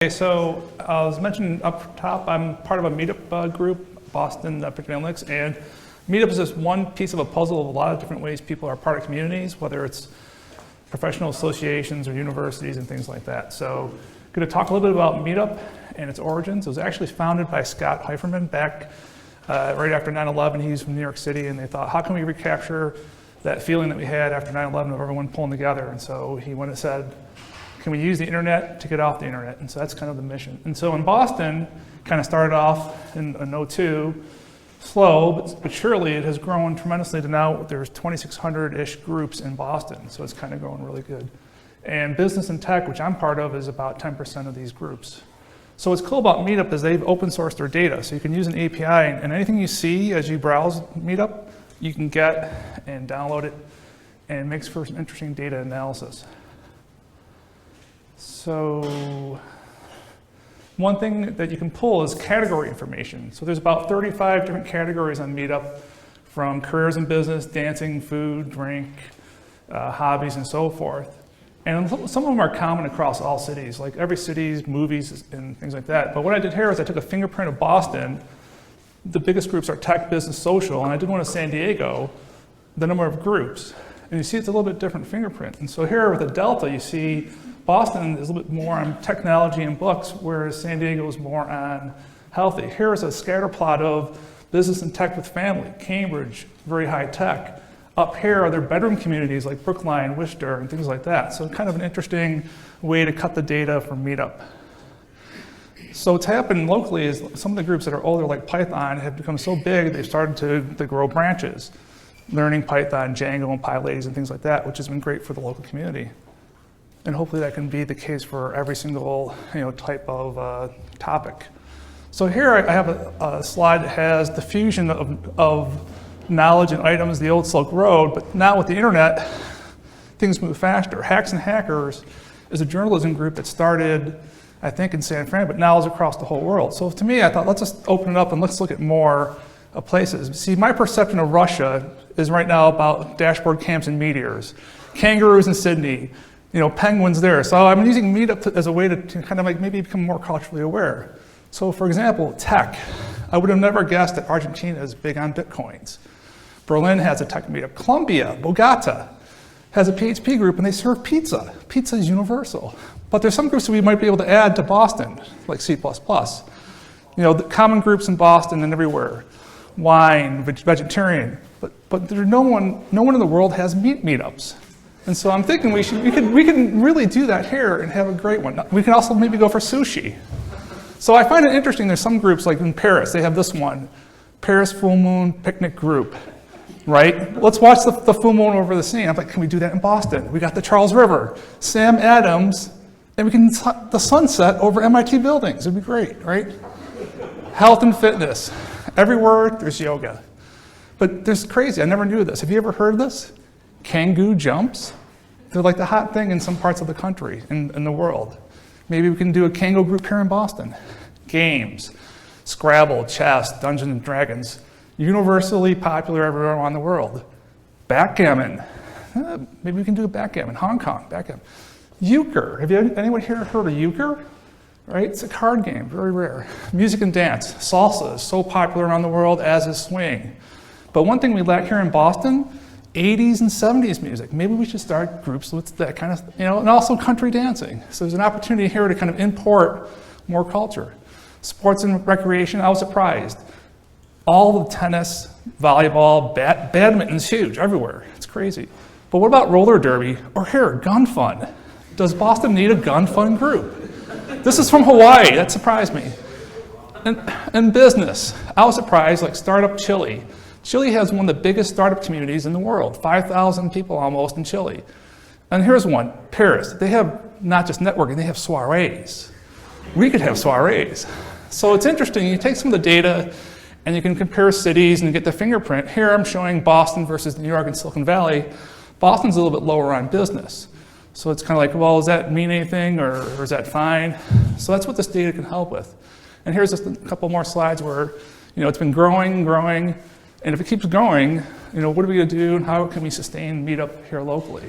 Okay, so as mentioned up top, I'm part of a meetup group, Boston Predictive Analytics, and meetup is just one piece of a puzzle of a lot of different ways people are part of communities, whether it's professional associations or universities and things like that. So I'm going to talk a little bit about meetup and its origins. It was actually founded by Scott Heiferman back right after 9/11. He's from New York City, and they thought, how can we recapture that feeling that we had after 9/11 of everyone pulling together? And so he went and said, can we use the internet to get off the internet? And so that's kind of the mission. And so in Boston, kind of started off in 2002, slow, but surely it has grown tremendously to now there's 2,600-ish groups in Boston. So it's kind of growing really good. And business and tech, which I'm part of, is about 10% of these groups. So what's cool about Meetup is they've open sourced their data. So you can use an API, and anything you see as you browse Meetup, you can get and download it, and it makes for some interesting data analysis. So one thing that you can pull is category information. So there's about 35 different categories on Meetup, from careers in business, dancing, food, drink, hobbies, and so forth. And some of them are common across all cities, like every city's movies and things like that. But what I did here is I took a fingerprint of Boston. The biggest groups are tech, business, social, and I did one of San Diego, the number of groups. And you see it's a little bit different fingerprint. And so here with the delta, you see Boston is a little bit more on technology and books, whereas San Diego is more on healthy. Here is a scatter plot of business and tech with family. Cambridge, very high tech. Up here are their bedroom communities like Brookline, Worcester, and things like that. So kind of an interesting way to cut the data from Meetup. So what's happened locally is some of the groups that are older, like Python, have become so big they've started to grow branches, learning Python, Django, and PyLadies, and things like that, which has been great for the local community. And hopefully that can be the case for every single type of topic. So here I have a slide that has the fusion of knowledge and items, the old Silk Road, but now with the internet, things move faster. Hacks and Hackers is a journalism group that started, I think, in San Fran, but now is across the whole world. So to me, I thought, let's just open it up and let's look at more places. See, my perception of Russia is right now about dashboard cams and meteors, kangaroos in Sydney, penguins there. So I'm using Meetup as a way to kind of like maybe become more culturally aware. So for example, tech. I would have never guessed that Argentina is big on Bitcoins. Berlin has a tech meetup. Colombia, Bogota, has a PHP group and they serve pizza. Pizza is universal. But there's some groups that we might be able to add to Boston, like C++. The common groups in Boston and everywhere. Wine, vegetarian. But there's no one in the world has meetups. And so I'm thinking we can really do that here and have a great one. We can also maybe go for sushi. So I find it interesting, there's some groups like in Paris, they have this one, Paris Full Moon Picnic Group, right? Let's watch the full moon over the sea. I'm like, can we do that in Boston? We got the Charles River, Sam Adams, and we can the sunset over MIT buildings. It'd be great, right? Health and fitness. Everywhere there's yoga. But there's crazy, I never knew this. Have you ever heard of this? Kangoo jumps. They're like the hot thing in some parts of the country, in the world. Maybe we can do a Kangoo group here in Boston. Games, Scrabble, chess, Dungeons and Dragons, universally popular everywhere around the world. Backgammon, maybe we can do a backgammon, Hong Kong, backgammon. Euchre, have anyone here heard of euchre? Right, it's a card game, very rare. Music and dance, salsa is so popular around the world, as is swing. But one thing we lack here in Boston, 80s and 70s music. Maybe we should start groups with that kind of, and also country dancing. So there's an opportunity here to kind of import more culture. Sports and recreation, I was surprised. All the tennis, volleyball, badminton's huge everywhere. It's crazy. But what about roller derby? Or here, gun fun. Does Boston need a gun fun group? This is from Hawaii, that surprised me. And business, I was surprised, like Startup Chile. Chile has one of the biggest startup communities in the world, 5,000 people almost in Chile. And here's one, Paris. They have not just networking, they have soirees. We could have soirees. So it's interesting, you take some of the data and you can compare cities and get the fingerprint. Here I'm showing Boston versus New York and Silicon Valley. Boston's a little bit lower on business. So it's kind of like, well, does that mean anything or is that fine? So that's what this data can help with. And here's just a couple more slides where it's been growing. And if it keeps going, what are we going to do and how can we sustain Meetup here locally?